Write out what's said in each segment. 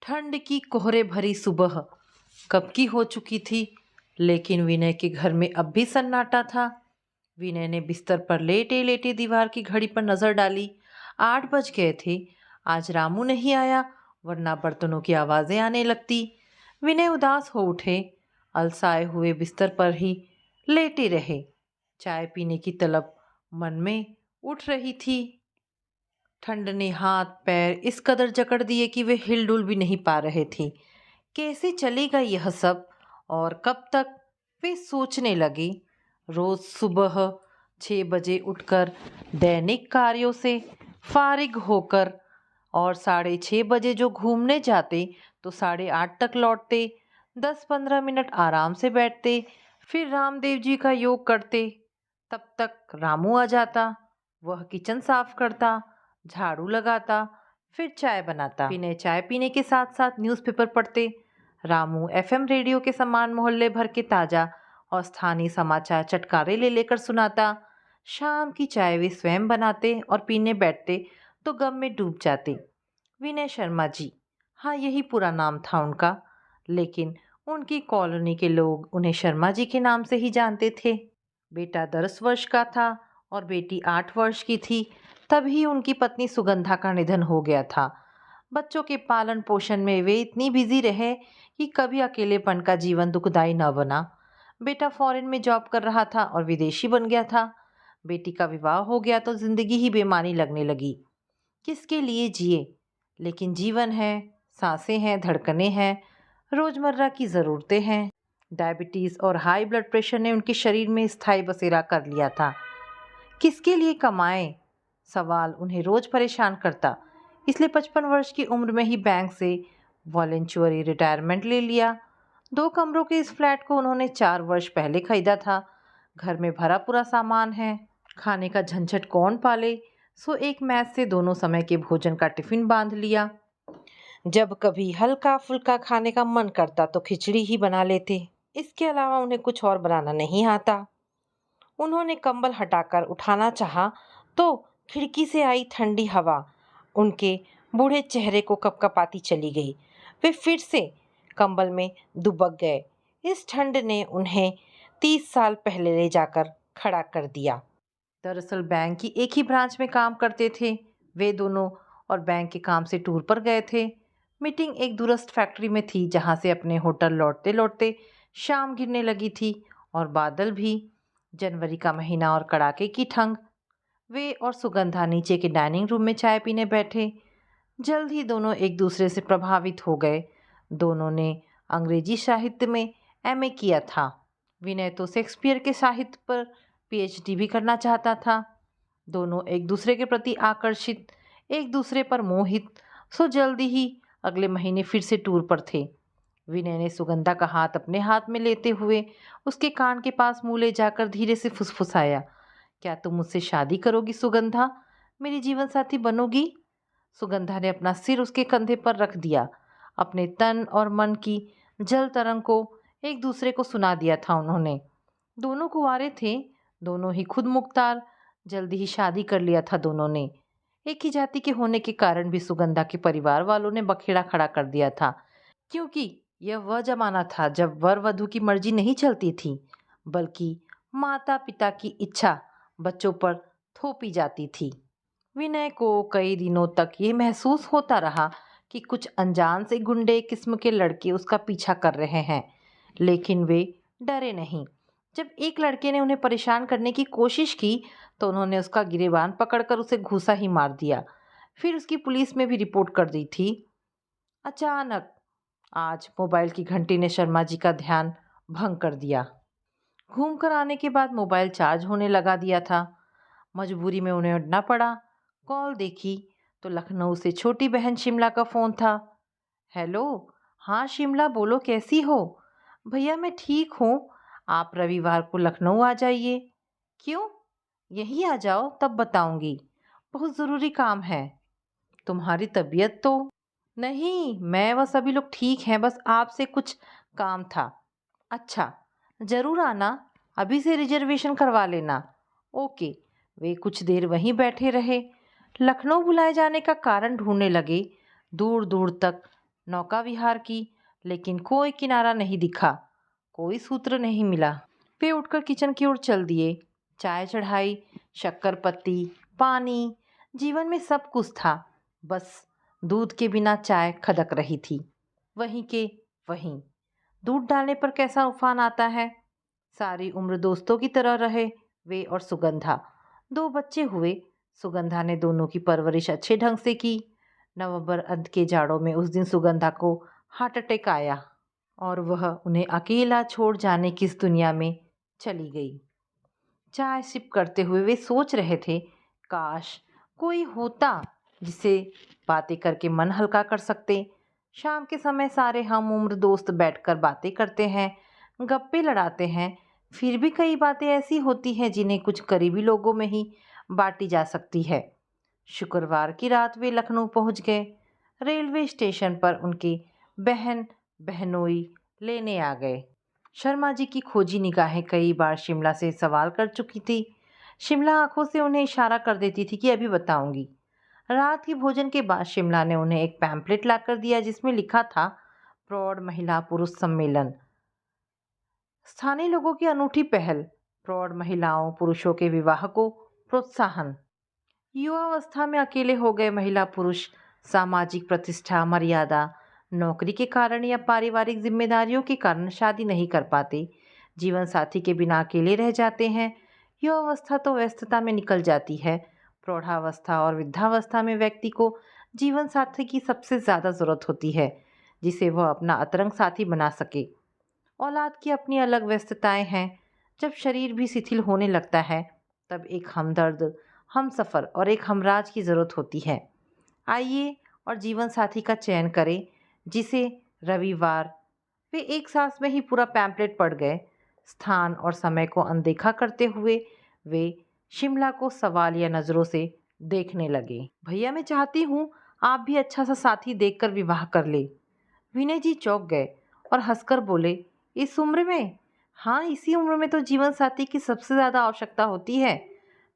ठंड की कोहरे भरी सुबह कब की हो चुकी थी, लेकिन विनय के घर में अब भी सन्नाटा था। विनय ने बिस्तर पर लेटे लेटे दीवार की घड़ी पर नजर डाली। 8 बज गए थे। आज रामू नहीं आया, वरना बर्तनों की आवाजें आने लगती। विनय उदास हो उठे, अलसाए हुए बिस्तर पर ही लेटे रहे। चाय पीने की तलब मन में उठ रही थी। ठंड ने हाथ पैर इस कदर जकड़ दिए कि वे हिलडुल भी नहीं पा रहे थे। कैसे चलेगा यह सब और कब तक, वे सोचने लगे। रोज सुबह 6 बजे उठकर दैनिक कार्यों से फारिग होकर और 6:30 बजे जो घूमने जाते तो 8:30 तक लौटते। 10-15 मिनट आराम से बैठते, फिर रामदेव जी का योग करते। तब तक रामू आ जाता। वह किचन साफ करता, झाड़ू लगाता, फिर चाय बनाता। विनय चाय पीने के साथ साथ न्यूज़पेपर पढ़ते। रामू एफएम रेडियो के समान मोहल्ले भर के ताजा और स्थानीय समाचार चटकारे ले लेकर सुनाता। शाम की चाय वे स्वयं बनाते और पीने बैठते तो गम में डूब जाते। विनय शर्मा जी, हाँ यही पूरा नाम था उनका, लेकिन उनकी कॉलोनी के लोग उन्हें शर्मा जी के नाम से ही जानते थे। बेटा 10 वर्ष का था और बेटी 8 वर्ष की थी, तभी उनकी पत्नी सुगंधा का निधन हो गया था। बच्चों के पालन पोषण में वे इतनी बिजी रहे कि कभी अकेलेपन का जीवन दुखदाई न बना। बेटा फॉरेन में जॉब कर रहा था और विदेशी बन गया था। बेटी का विवाह हो गया तो जिंदगी ही बेमानी लगने लगी। किसके लिए जिए, लेकिन जीवन है, सांसें हैं, धड़कनें हैं, रोजमर्रा की ज़रूरतें हैं। डायबिटीज़ और हाई ब्लड प्रेशर ने उनके शरीर में स्थायी बसेरा कर लिया था। किसके लिए कमाएं, सवाल उन्हें रोज परेशान करता। इसलिए 55 वर्ष की उम्र में ही बैंक से वॉलंटरी रिटायरमेंट ले लिया। 2 कमरों के इस फ्लैट को उन्होंने 4 वर्ष पहले खरीदा था। घर में भरा पूरा सामान है, खाने का झंझट कौन पाले, सो एक मैस से दोनों समय के भोजन का टिफिन बांध लिया। जब कभी हल्का फुल्का खाने का मन करता तो खिचड़ी ही बना लेते। इसके अलावा उन्हें कुछ और बनाना नहीं आता। उन्होंने कंबल हटाकर उठाना चाहा तो खिड़की से आई ठंडी हवा उनके बूढ़े चेहरे को कपकपाती चली गई। वे फिर से कंबल में दुबक गए। इस ठंड ने उन्हें 30 साल पहले ले जाकर खड़ा कर दिया। दरअसल बैंक की एक ही ब्रांच में काम करते थे वे दोनों, और बैंक के काम से टूर पर गए थे। मीटिंग एक दूरस्थ फैक्ट्री में थी, जहां से अपने होटल लौटते लौटते शाम गिरने लगी थी और बादल भी। जनवरी का महीना और कड़ाके की ठंड। वे और सुगंधा नीचे के डाइनिंग रूम में चाय पीने बैठे। जल्द ही दोनों एक दूसरे से प्रभावित हो गए। दोनों ने अंग्रेजी साहित्य में एमए किया था। विनय तो शेक्सपियर के साहित्य पर पीएचडी भी करना चाहता था। दोनों एक दूसरे के प्रति आकर्षित, एक दूसरे पर मोहित, सो जल्दी ही अगले महीने फिर से टूर पर थे। विनय ने सुगंधा का हाथ अपने हाथ में लेते हुए उसके कान के पास मुँह ले जाकर धीरे से फुसफुसाया, क्या तुम मुझसे शादी करोगी सुगंधा? मेरी जीवन साथी बनोगी? सुगंधा ने अपना सिर उसके कंधे पर रख दिया। अपने तन और मन की जल तरंग को एक दूसरे को सुना दिया था उन्होंने। दोनों कुंवारे थे, दोनों ही खुद मुख्तार। जल्दी ही शादी कर लिया था दोनों ने। एक ही जाति के होने के कारण भी सुगंधा के परिवार वालों ने बखेड़ा खड़ा कर दिया था, क्योंकि यह वह जमाना था जब वर वधू की मर्जी नहीं चलती थी, बल्कि माता पिता की इच्छा बच्चों पर थोपी जाती थी। विनय को कई दिनों तक ये महसूस होता रहा कि कुछ अनजान से गुंडे किस्म के लड़के उसका पीछा कर रहे हैं, लेकिन वे डरे नहीं। जब एक लड़के ने उन्हें परेशान करने की कोशिश की तो उन्होंने उसका गिरेबान पकड़कर उसे घूंसा ही मार दिया। फिर उसकी पुलिस में भी रिपोर्ट कर दी थी। अचानक आज मोबाइल की घंटी ने शर्मा जी का ध्यान भंग कर दिया। घूम कर आने के बाद मोबाइल चार्ज होने लगा दिया था। मजबूरी में उन्हें उठना पड़ा। कॉल देखी तो लखनऊ से छोटी बहन शिमला का फ़ोन था। हेलो, हाँ शिमला बोलो, कैसी हो? भैया मैं ठीक हूँ, आप रविवार को लखनऊ आ जाइए। क्यों? यहीं आ जाओ तब बताऊंगी, बहुत ज़रूरी काम है। तुम्हारी तबीयत तो? नहीं, मैं व सभी लोग ठीक हैं, बस आपसे कुछ काम था। अच्छा, ज़रूर आना, अभी से रिजर्वेशन करवा लेना। ओके। वे कुछ देर वहीं बैठे रहे। लखनऊ बुलाए जाने का कारण ढूंढने लगे। दूर दूर तक नौका विहार की, लेकिन कोई किनारा नहीं दिखा, कोई सूत्र नहीं मिला। वे उठकर किचन की ओर चल दिए। चाय चढ़ाई, शक्कर पत्ती, पानी, जीवन में सब कुछ था, बस दूध के बिना चाय खदक रही थी। वहीं के वहीं दूध डालने पर कैसा उफान आता है। सारी उम्र दोस्तों की तरह रहे वे और सुगंधा। 2 बच्चे हुए। सुगंधा ने दोनों की परवरिश अच्छे ढंग से की। नवंबर अंत के जाड़ों में उस दिन सुगंधा को हार्ट अटैक आया और वह उन्हें अकेला छोड़ जाने की इस दुनिया में चली गई। चाय सिप करते हुए वे सोच रहे थे, काश कोई होता जिसे बातें करके मन हल्का कर सकते। शाम के समय सारे हम उम्र दोस्त बैठकर बातें करते हैं, गप्पे लड़ाते हैं। फिर भी कई बातें ऐसी होती हैं जिन्हें कुछ करीबी लोगों में ही बांटी जा सकती है। शुक्रवार की रात वे लखनऊ पहुंच गए। रेलवे स्टेशन पर उनकी बहन बहनोई लेने आ गए। शर्मा जी की खोजी निगाहें कई बार शिमला से सवाल कर चुकी थी। शिमला आंखों से उन्हें इशारा कर देती थी कि अभी बताऊंगी। रात के भोजन के बाद शिमला ने उन्हें एक पैम्पलेट लाकर दिया जिसमें लिखा था, प्रौढ़ महिला पुरुष सम्मेलन, स्थानीय लोगों की अनूठी पहल, प्रौढ़ महिलाओं पुरुषों के विवाह को प्रोत्साहन। युवावस्था में अकेले हो गए महिला पुरुष सामाजिक प्रतिष्ठा, मर्यादा, नौकरी के कारण या पारिवारिक जिम्मेदारियों के कारण शादी नहीं कर पाते, जीवन साथी के बिना अकेले रह जाते हैं। युवावस्था तो व्यस्तता में निकल जाती है। प्रौढ़ावस्था और वृद्धावस्था में व्यक्ति को जीवन साथी की सबसे ज़्यादा ज़रूरत होती है, जिसे वह अपना अतरंग साथी बना सके। औलाद की अपनी अलग व्यस्तताएं हैं। जब शरीर भी शिथिल होने लगता है, तब एक हमदर्द, हमसफ़र और एक हमराज की ज़रूरत होती है। आइए और जीवन साथी का चयन करें, जिसे रविवार वे एक सांस में ही पूरा पैम्पलेट पढ़ गए। स्थान और समय को अनदेखा करते हुए वे शिमला को सवाल या नज़रों से देखने लगे। भैया, मैं चाहती हूँ आप भी अच्छा सा साथी देखकर विवाह कर ले। विनय जी चौंक गए और हंसकर बोले, इस उम्र में? हाँ, इसी उम्र में तो जीवन साथी की सबसे ज़्यादा आवश्यकता होती है।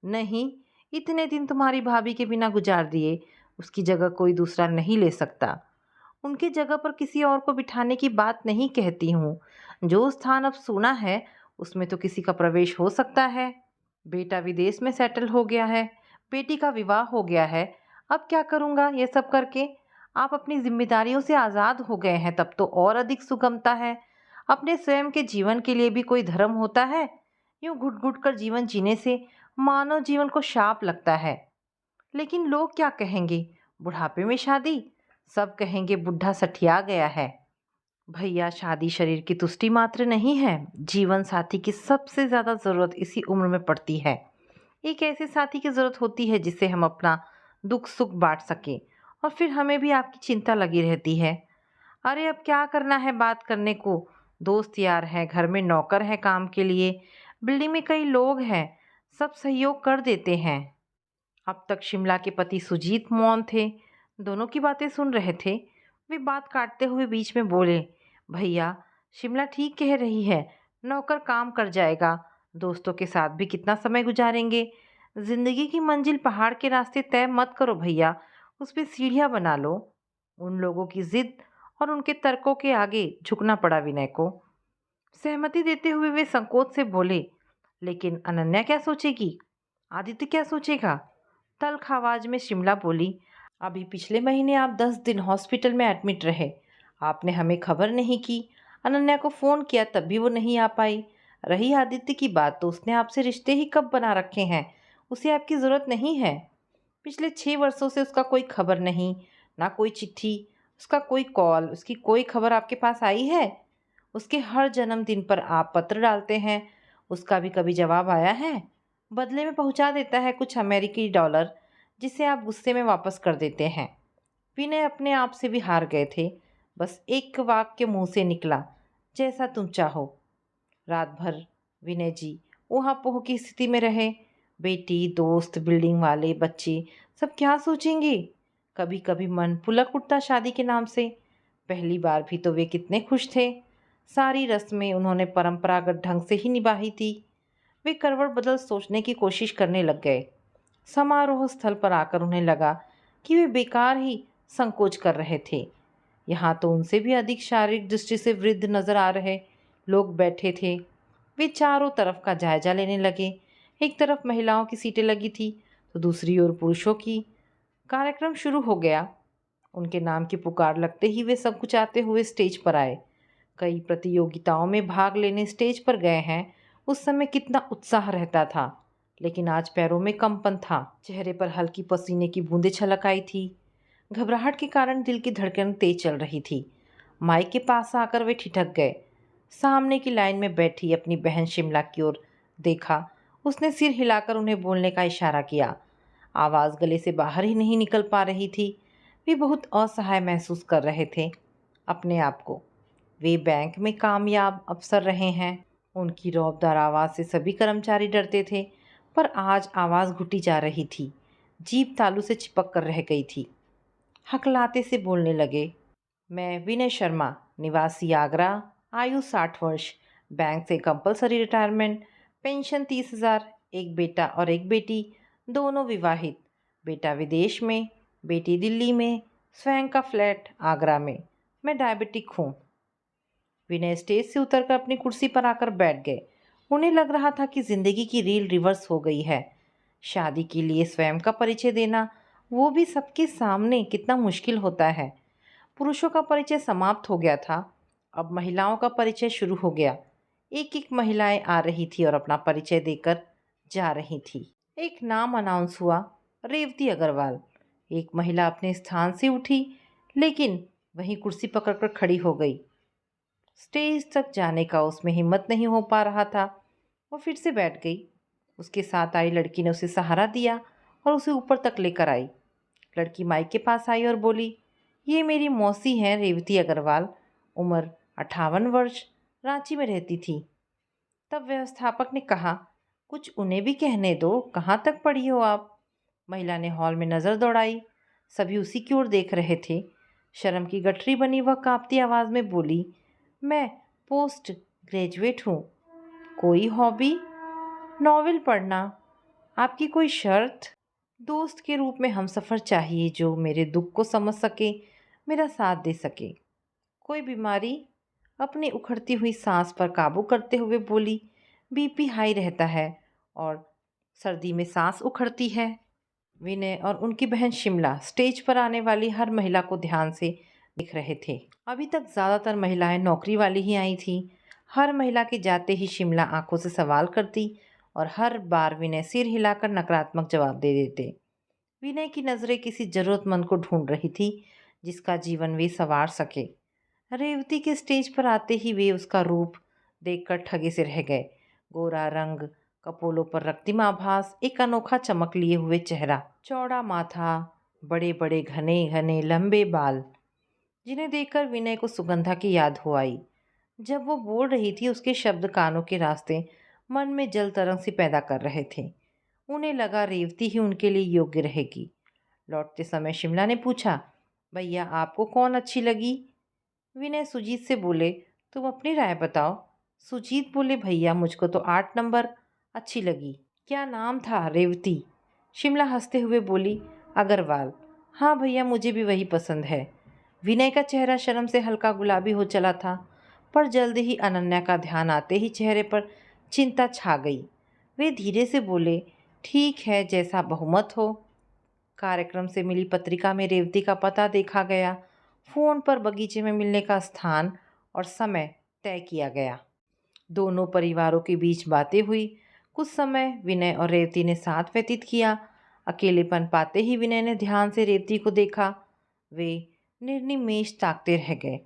नहीं, इतने दिन तुम्हारी भाभी के बिना गुजार दिए, उसकी जगह कोई दूसरा नहीं ले सकता। उनकी जगह पर किसी और को बिठाने की बात नहीं कहती हूँ। जो स्थान अब सुना है उसमें तो किसी का प्रवेश हो सकता है। बेटा विदेश में सेटल हो गया है, बेटी का विवाह हो गया है। अब क्या करूँगा ये सब करके? आप अपनी जिम्मेदारियों से आज़ाद हो गए हैं, तब तो और अधिक सुगमता है। अपने स्वयं के जीवन के लिए भी कोई धर्म होता है? यूं घुट घुट कर जीवन जीने से मानव जीवन को शाप लगता है। लेकिन लोग क्या कहेंगे? बुढ़ापे में शादी? सब कहेंगे बुढ़ा सठिया गया है। भैया, शादी शरीर की तुष्टि मात्र नहीं है। जीवन साथी की सबसे ज़्यादा ज़रूरत इसी उम्र में पड़ती है। एक ऐसे साथी की ज़रूरत होती है जिससे हम अपना दुख सुख बांट सकें और फिर हमें भी आपकी चिंता लगी रहती है। अरे अब क्या करना है बात करने को? दोस्त यार हैं, घर में नौकर है काम के लिए, बिल्डिंग में कई लोग हैं, सब सहयोग कर देते हैं। अब तक शिमला के पति सुजीत मौन थे, दोनों की बातें सुन रहे थे। वे बात काटते हुए बीच में बोले, भैया शिमला ठीक कह रही है, नौकर काम कर जाएगा, दोस्तों के साथ भी कितना समय गुजारेंगे। जिंदगी की मंजिल पहाड़ के रास्ते तय मत करो भैया, उस पर सीढ़ियाँ बना लो। उन लोगों की जिद और उनके तर्कों के आगे झुकना पड़ा विनय को। सहमति देते हुए वे संकोच से बोले, लेकिन अनन्या क्या सोचेगी? आदित्य क्या सोचेगा? तल्ख आवाज में शिमला बोली, अभी पिछले महीने आप 10 दिन हॉस्पिटल में एडमिट रहे, आपने हमें खबर नहीं की। अनन्या को फ़ोन किया तब भी वो नहीं आ पाई। रही आदित्य की बात, तो उसने आपसे रिश्ते ही कब बना रखे हैं, उसे आपकी ज़रूरत नहीं है। पिछले 6 वर्षों से उसका कोई खबर नहीं, ना कोई चिट्ठी, उसका कोई कॉल, उसकी कोई खबर आपके पास आई है? उसके हर जन्मदिन पर आप पत्र डालते हैं, उसका भी कभी जवाब आया है? बदले में पहुंचा देता है कुछ अमेरिकी डॉलर, जिसे आप गुस्से में वापस कर देते हैं। विनय अपने आप से भी हार गए थे। बस एक वाक्य मुंह से निकला, जैसा तुम चाहो। रात भर विनय जी ऊहापोह की स्थिति में रहे। बेटी, दोस्त, बिल्डिंग वाले, बच्चे सब क्या सोचेंगे? कभी कभी मन पुलक उठता शादी के नाम से। पहली बार भी तो वे कितने खुश थे। सारी रस्में उन्होंने परंपरागत ढंग से ही निभाई थी। वे करवट बदल सोचने की कोशिश करने लग गए। समारोह स्थल पर आकर उन्हें लगा कि वे बेकार ही संकोच कर रहे थे। यहाँ तो उनसे भी अधिक शारीरिक दृष्टि से वृद्ध नजर आ रहे लोग बैठे थे। वे चारों तरफ का जायजा लेने लगे। एक तरफ महिलाओं की सीटें लगी थी तो दूसरी ओर पुरुषों की। कार्यक्रम शुरू हो गया। उनके नाम की पुकार लगते ही वे सब कुछ आते हुए स्टेज पर आए। कई प्रतियोगिताओं में भाग लेने स्टेज पर गए हैं। उस समय कितना उत्साह रहता था, लेकिन आज पैरों में कंपन था। चेहरे पर हल्की पसीने की बूंदें छलक आई थी। घबराहट के कारण दिल की धड़कन तेज चल रही थी। माइक के पास आकर वे ठिठक गए। सामने की लाइन में बैठी अपनी बहन शिमला की ओर देखा। उसने सिर हिलाकर उन्हें बोलने का इशारा किया। आवाज़ गले से बाहर ही नहीं निकल पा रही थी। वे बहुत असहाय महसूस कर रहे थे अपने आप को। वे बैंक में कामयाब अफसर रहे हैं। उनकी रौबदार आवाज़ से सभी कर्मचारी डरते थे, पर आज आवाज़ घुटी जा रही थी। जीभ तालू से चिपक कर रह गई थी। हकलाते से बोलने लगे, मैं विनय शर्मा, निवासी आगरा, आयु 60 वर्ष, बैंक से कंपलसरी रिटायरमेंट, पेंशन 30,000, एक बेटा और एक बेटी, दोनों विवाहित। बेटा विदेश में, बेटी दिल्ली में, स्वयं का फ्लैट आगरा में। मैं डायबिटिक हूँ। विनय स्टेज से उतरकर अपनी कुर्सी पर आकर बैठ गए। उन्हें लग रहा था कि जिंदगी की रील रिवर्स हो गई है। शादी के लिए स्वयं का परिचय देना, वो भी सबके सामने, कितना मुश्किल होता है। पुरुषों का परिचय समाप्त हो गया था। अब महिलाओं का परिचय शुरू हो गया। एक एक महिलाएं आ रही थी और अपना परिचय देकर जा रही थी। एक नाम अनाउंस हुआ, रेवती अग्रवाल। एक महिला अपने स्थान से उठी, लेकिन वहीं कुर्सी पकड़कर खड़ी हो गई। स्टेज तक जाने का उसमें हिम्मत नहीं हो पा रहा था। वो फिर से बैठ गई। उसके साथ आई लड़की ने उसे सहारा दिया और उसे ऊपर तक लेकर आई। लड़की माइक के पास आई और बोली, ये मेरी मौसी हैं रेवती अग्रवाल, उम्र 58 वर्ष, रांची में रहती थी। तब व्यवस्थापक ने कहा, कुछ उन्हें भी कहने दो, कहाँ तक पढ़ी हो आप? महिला ने हॉल में नज़र दौड़ाई। सभी उसी की ओर देख रहे थे। शर्म की गठरी बनी वह कांपती आवाज़ में बोली, मैं पोस्ट ग्रेजुएट हूँ। कोई हॉबी? नॉवेल पढ़ना। आपकी कोई शर्त? दोस्त के रूप में हमसफ़र चाहिए जो मेरे दुख को समझ सके, मेरा साथ दे सके। कोई बीमारी? अपनी उखड़ती हुई सांस पर काबू करते हुए बोली, बीपी हाई रहता है और सर्दी में सांस उखड़ती है। विनय और उनकी बहन शिमला स्टेज पर आने वाली हर महिला को ध्यान से देख रहे थे। अभी तक ज़्यादातर महिलाएं नौकरी वाली ही आई थीं। हर महिला के जाते ही शिमला आंखों से सवाल करती और हर बार विनय सिर हिलाकर नकारात्मक जवाब दे देते। विनय की नज़रें किसी ज़रूरतमंद को ढूंढ रही थी जिसका जीवन वे संवार सके। रेवती के स्टेज पर आते ही वे उसका रूप देखकर ठगे से रह गए। गोरा रंग, कपोलों पर रक्तिम आभास, एक अनोखा चमक लिए हुए चेहरा, चौड़ा माथा, बड़े बड़े घने घने लंबे बाल, जिन्हें देखकर विनय को सुगंधा की याद हो आई। जब वो बोल रही थी उसके शब्द कानों के रास्ते मन में जल तरंग सी पैदा कर रहे थे। उन्हें लगा रेवती ही उनके लिए योग्य रहेगी। लौटते समय शिमला ने पूछा, भैया आपको कौन अच्छी लगी? विनय सुजीत से बोले, तुम अपनी राय बताओ। सुजीत बोले, भैया मुझको तो 8 नंबर अच्छी लगी। क्या नाम था? रेवती। शिमला हंसते हुए बोली, अग्रवाल। हाँ भैया, मुझे भी वही पसंद है। विनय का चेहरा शर्म से हल्का गुलाबी हो चला था, पर जल्दी ही अनन्या का ध्यान आते ही चेहरे पर चिंता छा गई। वे धीरे से बोले, ठीक है, जैसा बहुमत हो। कार्यक्रम से मिली पत्रिका में रेवती का पता देखा गया। फ़ोन पर बगीचे में मिलने का स्थान और समय तय किया गया। दोनों परिवारों के बीच बातें हुई। कुछ समय विनय और रेवती ने साथ व्यतीत किया। अकेलेपन पाते ही विनय ने ध्यान से रेवती को देखा। वे निर्निमेष ताकते रह गए।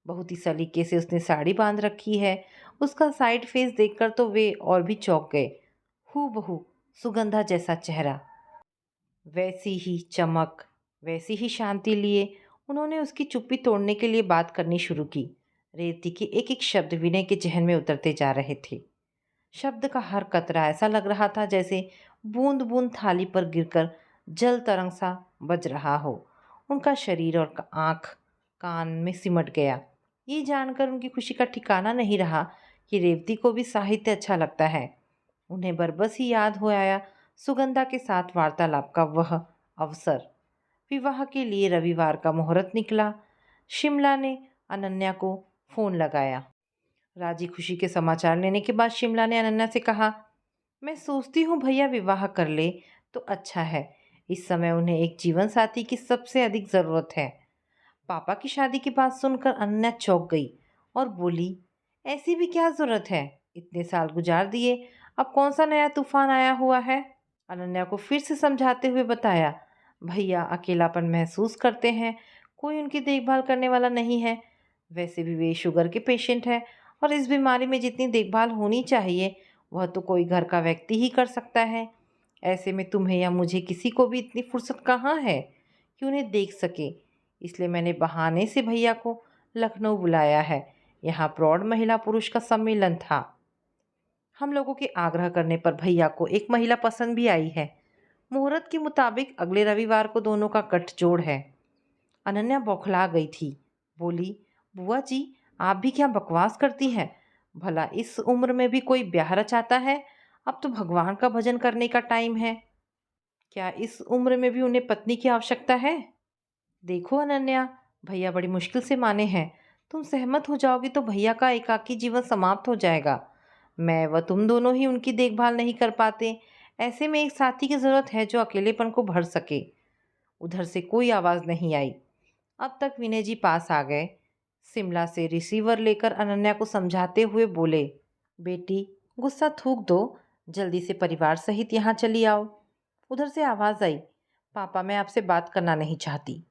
बहुत ही सलीके से उसने साड़ी बांध रखी है। उसका साइड फेस देखकर तो वे और भी चौंक गए। हूबहू सुगंधा जैसा चेहरा, वैसी ही चमक, वैसी ही शांति लिए उन्होंने उसकी चुप्पी तोड़ने के लिए बात करनी शुरू की। रेवती के एक एक शब्द विनय के जहन में उतरते जा रहे थे। शब्द का हर कतरा ऐसा लग रहा था जैसे बूंद बूंद थाली पर गिरकर जल तरंग सा बज रहा हो। उनका शरीर और आँख कान में सिमट गया। ये जानकर उनकी खुशी का ठिकाना नहीं रहा कि रेवती को भी साहित्य अच्छा लगता है। उन्हें बरबस ही याद हो आया सुगंधा के साथ वार्तालाप का वह अवसर। विवाह के लिए रविवार का मुहूर्त निकला। शिमला ने अनन्या को फ़ोन लगाया। राजी खुशी के समाचार लेने के बाद शिमला ने अनन्या से कहा, मैं सोचती हूँ भैया विवाह कर ले तो अच्छा है। इस समय उन्हें एक जीवन साथी की सबसे अधिक ज़रूरत है। पापा की शादी की बात सुनकर अनन्या चौंक गई और बोली, ऐसी भी क्या ज़रूरत है? इतने साल गुजार दिए, अब कौन सा नया तूफान आया हुआ है? अनन्या को फिर से समझाते हुए बताया, भैया अकेलापन महसूस करते हैं, कोई उनकी देखभाल करने वाला नहीं है। वैसे भी वे शुगर के पेशेंट हैं और इस बीमारी में जितनी देखभाल होनी चाहिए वह तो कोई घर का व्यक्ति ही कर सकता है। ऐसे में तुम्हें या मुझे किसी को भी इतनी फुर्सत कहाँ है कि उन्हें देख सके। इसलिए मैंने बहाने से भैया को लखनऊ बुलाया है। यहाँ प्रौढ़ महिला पुरुष का सम्मेलन था। हम लोगों के आग्रह करने पर भैया को एक महिला पसंद भी आई है। मुहूर्त के मुताबिक अगले रविवार को दोनों का गठजोड़ है। अनन्या बौखला गई थी। बोली, बुआ जी आप भी क्या बकवास करती हैं? भला इस उम्र में भी कोई ब्याह रचाता है? अब तो भगवान का भजन करने का टाइम है। क्या इस उम्र में भी उन्हें पत्नी की आवश्यकता है? देखो अनन्या, भैया बड़ी मुश्किल से माने हैं। तुम सहमत हो जाओगी तो भैया का एकाकी जीवन समाप्त हो जाएगा। मैं व तुम दोनों ही उनकी देखभाल नहीं कर पाते। ऐसे में एक साथी की ज़रूरत है जो अकेलेपन को भर सके। उधर से कोई आवाज़ नहीं आई। अब तक विनय जी पास आ गए। शिमला से रिसीवर लेकर अनन्या को समझाते हुए बोले, बेटी गुस्सा थूक दो, जल्दी से परिवार सहित यहाँ चली आओ। उधर से आवाज़ आई, पापा मैं आपसे बात करना नहीं चाहती।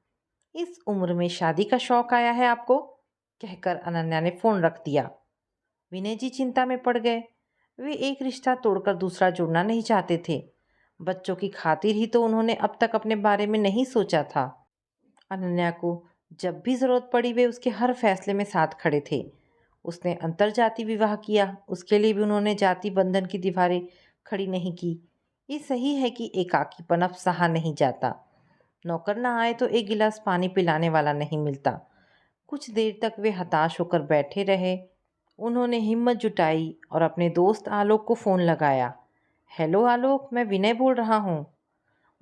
इस उम्र में शादी का शौक आया है आपको? कहकर अनन्या ने फ़ोन रख दिया। विनय जी चिंता में पड़ गए। वे एक रिश्ता तोड़कर दूसरा जोड़ना नहीं चाहते थे। बच्चों की खातिर ही तो उन्होंने अब तक अपने बारे में नहीं सोचा था। अनन्या को जब भी ज़रूरत पड़ी वे उसके हर फैसले में साथ खड़े थे। उसने अंतरजाति विवाह किया, उसके लिए भी उन्होंने जाति बंधन की दीवारें खड़ी नहीं की। ये सही है कि एकाकीपन अब सहा नहीं जाता। नौकर ना आए तो एक गिलास पानी पिलाने वाला नहीं मिलता। कुछ देर तक वे हताश होकर बैठे रहे। उन्होंने हिम्मत जुटाई और अपने दोस्त आलोक को फ़ोन लगाया। हेलो आलोक, मैं विनय बोल रहा हूँ।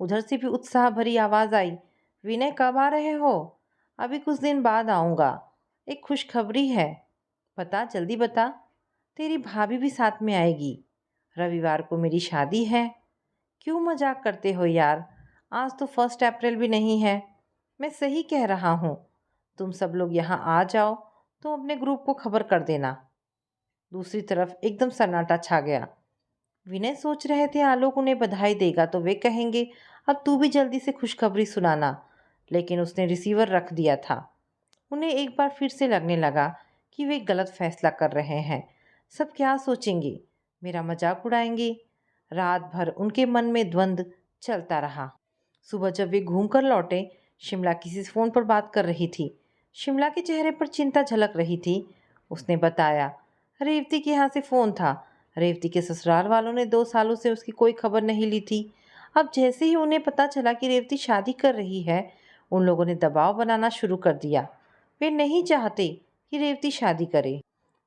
उधर से भी उत्साह भरी आवाज़ आई, विनय कब आ रहे हो? अभी कुछ दिन बाद आऊँगा। एक खुशखबरी है। बता जल्दी बता। तेरी भाभी भी साथ में आएगी। रविवार को मेरी शादी है। क्यों मजाक करते हो यार? आज तो 1 अप्रैल भी नहीं है। मैं सही कह रहा हूँ। तुम सब लोग यहाँ आ जाओ तो अपने ग्रुप को खबर कर देना। दूसरी तरफ एकदम सन्नाटा छा गया। विनय सोच रहे थे आलोक उन्हें बधाई देगा तो वे कहेंगे अब तू भी जल्दी से खुशखबरी सुनाना, लेकिन उसने रिसीवर रख दिया था। उन्हें एक बार फिर से लगने लगा कि वे गलत फैसला कर रहे हैं। सब क्या सोचेंगे? मेरा मजाक उड़ाएंगे? रात भर उनके मन में द्वंद्व चलता रहा। सुबह जब वे घूम कर लौटे, शिमला किसी से फ़ोन पर बात कर रही थी। शिमला के चेहरे पर चिंता झलक रही थी। उसने बताया, रेवती के यहाँ से फ़ोन था। रेवती के ससुराल वालों ने 2 सालों से उसकी कोई खबर नहीं ली थी। अब जैसे ही उन्हें पता चला कि रेवती शादी कर रही है, उन लोगों ने दबाव बनाना शुरू कर दिया। वे नहीं चाहते कि रेवती शादी करे।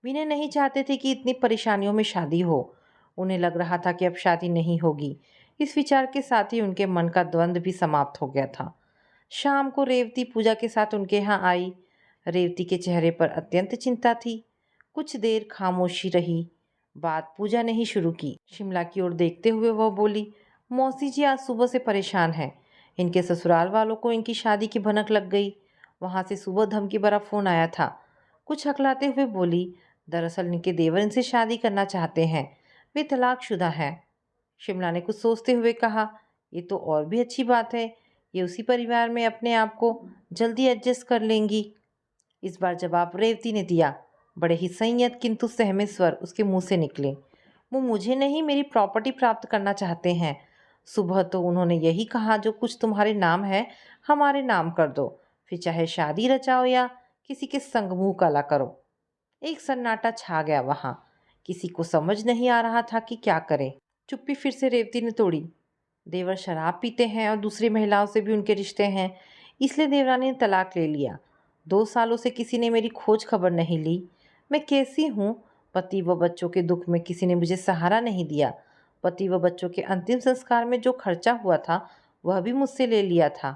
विनय नहीं चाहते थे कि इतनी परेशानियों में शादी हो। उन्हें लग रहा था कि अब शादी नहीं होगी। इस विचार के साथ ही उनके मन का द्वंद्व भी समाप्त हो गया था। शाम को रेवती पूजा के साथ उनके यहाँ आई। रेवती के चेहरे पर अत्यंत चिंता थी। कुछ देर खामोशी रही। बात पूजा ने ही शुरू की। शिमला की ओर देखते हुए वह बोली, मौसी जी आज सुबह से परेशान हैं। इनके ससुराल वालों को इनकी शादी की भनक लग गई। वहाँ से सुबह धमकी भरा फ़ोन आया था। कुछ हकलाते हुए बोली, दरअसल इनके देवर इनसे शादी करना चाहते हैं। वे तलाकशुदा हैं। शिमला ने कुछ सोचते हुए कहा, ये तो और भी अच्छी बात है। ये उसी परिवार में अपने आप को जल्दी एडजस्ट कर लेंगी। इस बार जवाब रेवती ने दिया। बड़े ही संयत किंतु सहमे स्वर उसके मुंह से निकले। वो मुझे नहीं मेरी प्रॉपर्टी प्राप्त करना चाहते हैं। सुबह तो उन्होंने यही कहा, जो कुछ तुम्हारे नाम है हमारे नाम कर दो, फिर चाहे शादी रचाओ या किसी के संग मुंह काला करो। एक सन्नाटा छा गया वहाँ। किसी को समझ नहीं आ रहा था कि क्या करे। चुप्पी फिर से रेवती ने तोड़ी। देवर शराब पीते हैं और दूसरी महिलाओं से भी उनके रिश्ते हैं, इसलिए देवरानी ने तलाक ले लिया। 2 सालों से किसी ने मेरी खोज खबर नहीं ली। मैं कैसी हूँ? पति व बच्चों के दुख में किसी ने मुझे सहारा नहीं दिया। पति व बच्चों के अंतिम संस्कार में जो खर्चा हुआ था वह भी मुझसे ले लिया था।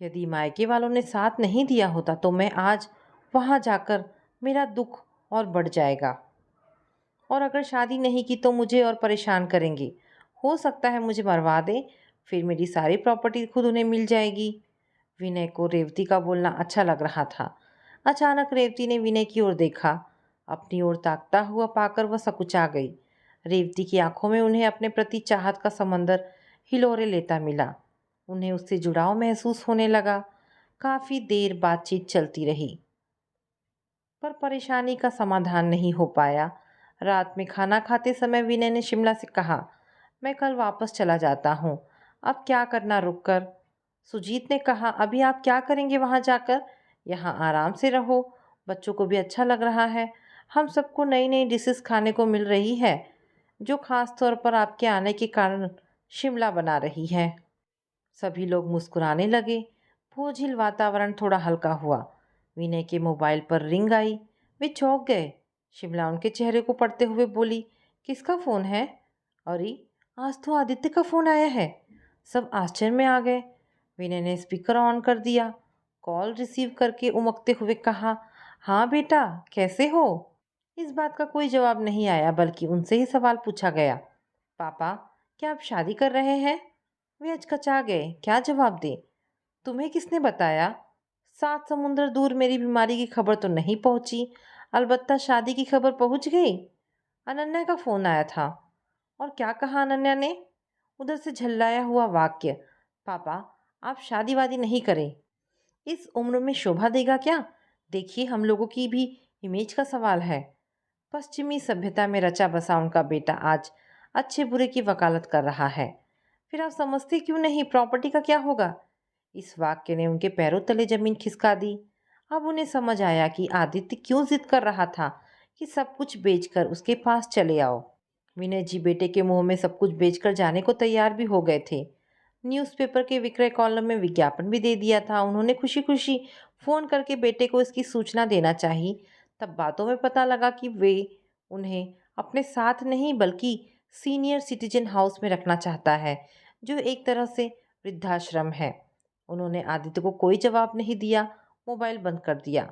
यदि मायके वालों ने साथ नहीं दिया होता तो मैं आज वहाँ जाकर मेरा दुख और बढ़ जाएगा। और अगर शादी नहीं की तो मुझे और परेशान करेंगे। हो सकता है मुझे मरवा दें, फिर मेरी सारी प्रॉपर्टी खुद उन्हें मिल जाएगी। विनय को रेवती का बोलना अच्छा लग रहा था। अचानक रेवती ने विनय की ओर देखा। अपनी ओर ताकता हुआ पाकर वह सकुचा गई। रेवती की आंखों में उन्हें अपने प्रति चाहत का समंदर हिलोरे लेता मिला। उन्हें उससे जुड़ाव महसूस होने लगा। काफ़ी देर बातचीत चलती रही, पर परेशानी का समाधान नहीं हो पाया। रात में खाना खाते समय विनय ने शिमला से कहा, मैं कल वापस चला जाता हूँ, अब क्या करना रुक कर। सुजीत ने कहा, अभी आप क्या करेंगे वहाँ जाकर? यहाँ आराम से रहो, बच्चों को भी अच्छा लग रहा है। हम सबको नई नई डिशेस खाने को मिल रही है, जो खास तौर पर आपके आने के कारण शिमला बना रही है। सभी लोग मुस्कुराने लगे। बोझिल वातावरण थोड़ा हल्का हुआ। विनय के मोबाइल पर रिंग आई। वे चौंक गए। शिमला उनके चेहरे को पढ़ते हुए बोली, किसका फ़ोन है? अरे, आज तो आदित्य का फ़ोन आया है। सब आश्चर्य में आ गए। विनय ने स्पीकर ऑन कर दिया। कॉल रिसीव करके उमकते हुए कहा, हाँ बेटा, कैसे हो? इस बात का कोई जवाब नहीं आया, बल्कि उनसे ही सवाल पूछा गया, पापा, क्या आप शादी कर रहे हैं? वे अचकचा गए। क्या जवाब दें? तुम्हें किसने बताया? 7 समुंदर दूर मेरी बीमारी की खबर तो नहीं पहुंची, अलबत्ता शादी की खबर पहुंच गई। अनन्या का फ़ोन आया था। और क्या कहा अनन्या ने? उधर से झल्लाया हुआ वाक्य, पापा, आप शादी वादी नहीं करें। इस उम्र में शोभा देगा क्या? देखिए, हम लोगों की भी इमेज का सवाल है। पश्चिमी सभ्यता में रचा बसा उनका बेटा आज अच्छे बुरे की वकालत कर रहा है। फिर आप समझते क्यों नहीं, प्रॉपर्टी का क्या होगा? इस वाक्य ने उनके पैरों तले जमीन खिसका दी। अब उन्हें समझ आया कि आदित्य क्यों जिद कर रहा था कि सब कुछ बेचकर उसके पास चले आओ। विनय जी बेटे के मुंह में सब कुछ बेचकर जाने को तैयार भी हो गए थे। न्यूज़पेपर के विक्रय कॉलम में विज्ञापन भी दे दिया था। उन्होंने खुशी खुशी फ़ोन करके बेटे को इसकी सूचना देना चाही। तब बातों में पता लगा कि वे उन्हें अपने साथ नहीं बल्कि सीनियर सिटीजन हाउस में रखना चाहता है, जो एक तरह से वृद्धाश्रम है। उन्होंने आदित्य को कोई जवाब नहीं दिया, मोबाइल बंद कर दिया।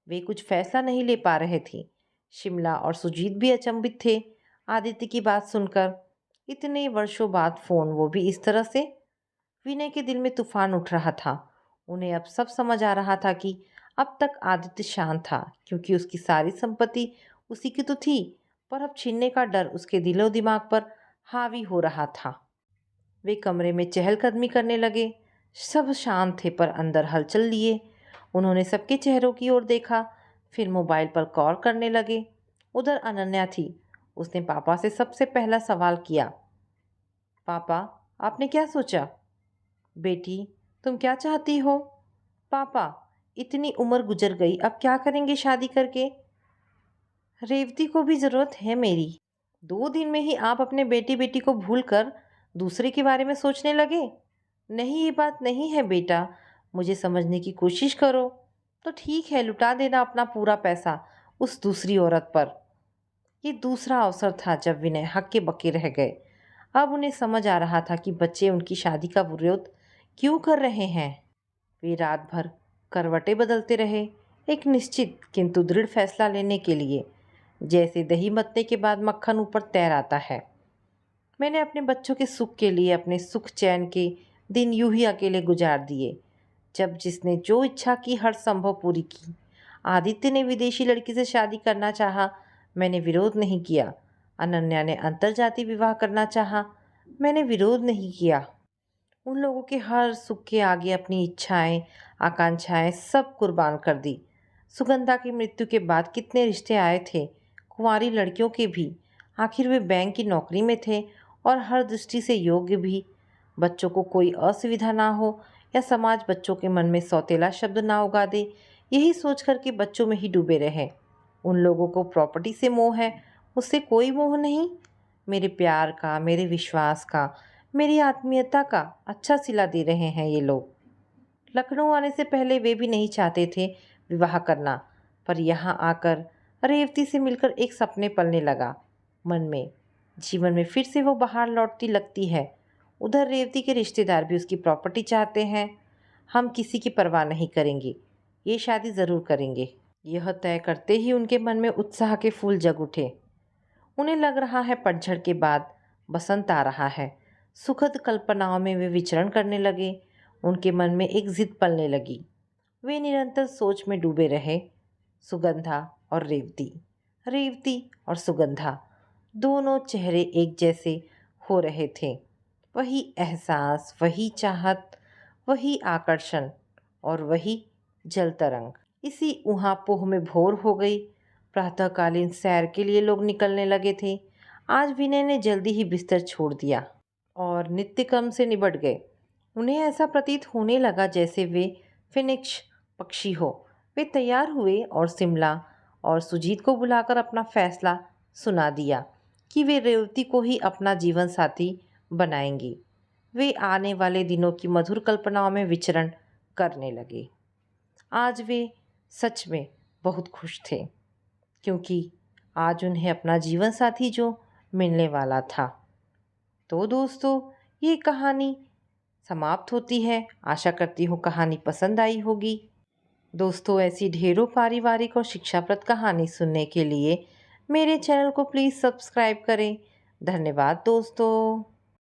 वे कुछ फैसला नहीं ले पा रहे थे। शिमला और सुजीत भी अचंभित थे आदित्य की बात सुनकर। इतने वर्षों बाद फ़ोन, वो भी इस तरह से। विनय के दिल में तूफान उठ रहा था। उन्हें अब सब समझ आ रहा था कि अब तक आदित्य शांत था क्योंकि उसकी सारी संपत्ति उसी की तो थी, पर अब छीनने का डर उसके दिलो दिमाग पर हावी हो रहा था। वे कमरे में चहलकदमी करने लगे। सब शांत थे, पर अंदर हलचल लिए। उन्होंने सबके चेहरों की ओर देखा, फिर मोबाइल पर कॉल करने लगे। उधर अनन्या थी। उसने पापा से सबसे पहला सवाल किया, पापा, आपने क्या सोचा? बेटी, तुम क्या चाहती हो? पापा, इतनी उम्र गुजर गई, अब क्या करेंगे शादी करके? रेवती को भी ज़रूरत है मेरी। 2 दिन में ही आप अपने बेटी बेटी को भूल कर दूसरे के बारे में सोचने लगे। नहीं, ये बात नहीं है बेटा, मुझे समझने की कोशिश करो। तो ठीक है, लुटा देना अपना पूरा पैसा उस दूसरी औरत पर। ये दूसरा अवसर था जब विनय हक्के बक्के रह गए। अब उन्हें समझ आ रहा था कि बच्चे उनकी शादी का विरोध क्यों कर रहे हैं। वे रात भर करवटें बदलते रहे, एक निश्चित किंतु दृढ़ फैसला लेने के लिए। जैसे दही मथने के बाद मक्खन ऊपर तैर आता है। मैंने अपने बच्चों के सुख के लिए अपने सुख चैन के दिन यूं ही अकेले गुजार दिए। जब जिसने जो इच्छा की हर संभव पूरी की। आदित्य ने विदेशी लड़की से शादी करना चाहा, मैंने विरोध नहीं किया। अनन्या ने अंतर्जातीय विवाह करना चाहा, मैंने विरोध नहीं किया। उन लोगों के हर सुख के आगे अपनी इच्छाएं, आकांक्षाएं सब कुर्बान कर दी। सुगंधा की मृत्यु के बाद कितने रिश्ते आए थे, कुंवारी लड़कियों के भी। आखिर वे बैंक की नौकरी में थे और हर दृष्टि से योग्य भी। बच्चों को कोई असुविधा ना हो या समाज बच्चों के मन में सौतेला शब्द ना उगा दे, यही सोच कर के बच्चों में ही डूबे रहे। उन लोगों को प्रॉपर्टी से मोह है, मुझसे कोई मोह नहीं। मेरे प्यार का, मेरे विश्वास का, मेरी आत्मीयता का अच्छा सिला दे रहे हैं ये लोग। लखनऊ आने से पहले वे भी नहीं चाहते थे विवाह करना, पर यहाँ आकर रेवती से मिलकर एक सपने पलने लगा मन में। जीवन में फिर से वो बाहर लौटती लगती है। उधर रेवती के रिश्तेदार भी उसकी प्रॉपर्टी चाहते हैं। हम किसी की परवाह नहीं करेंगे, ये शादी ज़रूर करेंगे। यह तय करते ही उनके मन में उत्साह के फूल जग उठे। उन्हें लग रहा है पतझड़ के बाद बसंत आ रहा है। सुखद कल्पनाओं में वे विचरण करने लगे। उनके मन में एक जिद पलने लगी। वे निरंतर सोच में डूबे रहे। सुगंधा और रेवती, रेवती और सुगंधा, दोनों चेहरे एक जैसे हो रहे थे। वही एहसास, वही चाहत, वही आकर्षण और वही जल तरंग। इसी ऊहापोह में भोर हो गई। प्रातःकालीन सैर के लिए लोग निकलने लगे थे। आज विनय ने जल्दी ही बिस्तर छोड़ दिया और नित्य कर्म से निबट गए। उन्हें ऐसा प्रतीत होने लगा जैसे वे फिनिक्स पक्षी हो। वे तैयार हुए और शिमला और सुजीत को बुलाकर अपना फैसला सुना दिया कि वे रेवती को ही अपना जीवन साथी बनाएंगी। वे आने वाले दिनों की मधुर कल्पनाओं में विचरण करने लगे। आज वे सच में बहुत खुश थे, क्योंकि आज उन्हें अपना जीवन साथी जो मिलने वाला था। तो दोस्तों, ये कहानी समाप्त होती है। आशा करती हूँ कहानी पसंद आई होगी। दोस्तों, ऐसी ढेरों पारिवारिक और शिक्षाप्रद कहानी सुनने के लिए मेरे चैनल को प्लीज़ सब्सक्राइब करें। धन्यवाद दोस्तों।